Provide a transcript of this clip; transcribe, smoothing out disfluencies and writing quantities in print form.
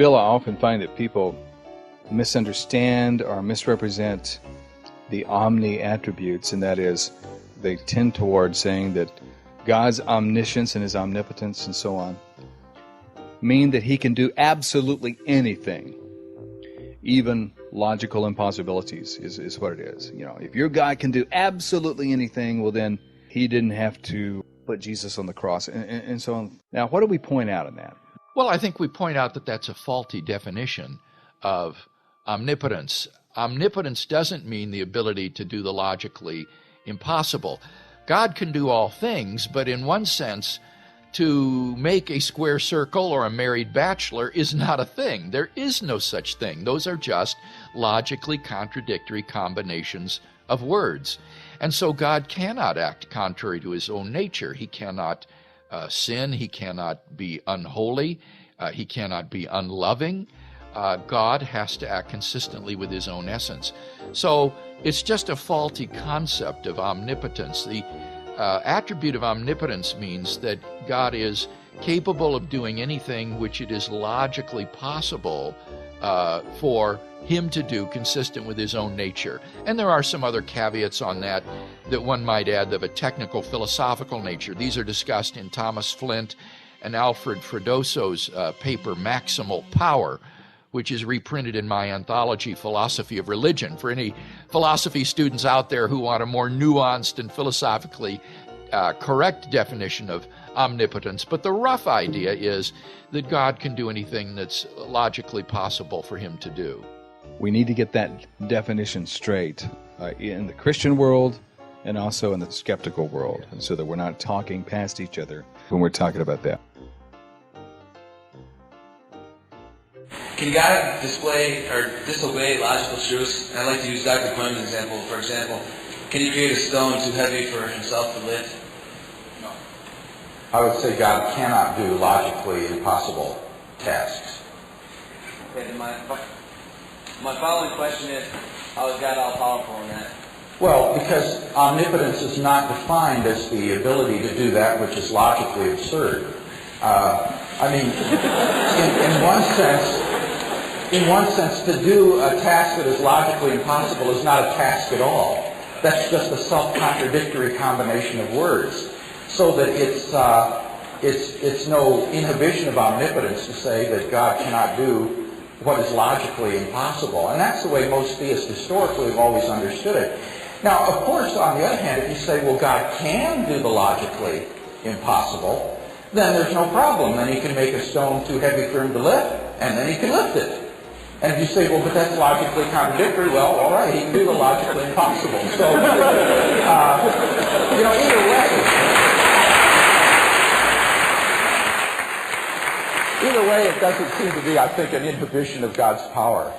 Bill, I often find that people misunderstand or misrepresent the omni attributes, and that is, they tend toward saying that God's omniscience and His omnipotence and so on mean that He can do absolutely anything. Even logical impossibilities is what it is. You know, if your God can do absolutely anything, well then He didn't have to put Jesus on the cross and so on. Now, what do we point out in that? Well, I think we point out that that's a faulty definition of omnipotence. Omnipotence doesn't mean the ability to do the logically impossible. God can do all things, but in one sense, to make a square circle or a married bachelor is not a thing. There is no such thing. Those are just logically contradictory combinations of words. And so God cannot act contrary to His own nature. He cannot sin. He cannot be unholy. He cannot be unloving. God has to act consistently with His own essence. So it's just a faulty concept of omnipotence. The attribute of omnipotence means that God is capable of doing anything which it is logically possible for Him to do consistent with His own nature. And there are some other caveats on that one might add of a technical philosophical nature. These are discussed in Thomas Flint and Alfred Freddoso's paper Maximal Power, which is reprinted in my anthology, Philosophy of Religion, for any philosophy students out there who want a more nuanced and philosophically correct definition of omnipotence. But the rough idea is that God can do anything that's logically possible for Him to do. We need to get that definition straight in the Christian world and also in the skeptical world, so that we're not talking past each other when we're talking about that. Can God display or disobey logical truths? I'd like to use Dr. Quim's example. For example, can He create a stone too heavy for Himself to lift? No. I would say God cannot do logically impossible tasks. Okay, then my following question is, how is God all-powerful in that? Well, because omnipotence is not defined as the ability to do that which is logically absurd. In one sense, to do a task that is logically impossible is not a task at all. That's just a self-contradictory combination of words. So that it's no inhibition of omnipotence to say that God cannot do what is logically impossible. And that's the way most theists historically have always understood it. Now, of course, on the other hand, if you say, well, God can do the logically impossible, then there's no problem. Then He can make a stone too heavy for Him to lift, and then He can lift it. And if you say, well, but that's logically contradictory, well, all right, He can do the logically impossible. So, either way, it doesn't seem to be, I think, an inhibition of God's power.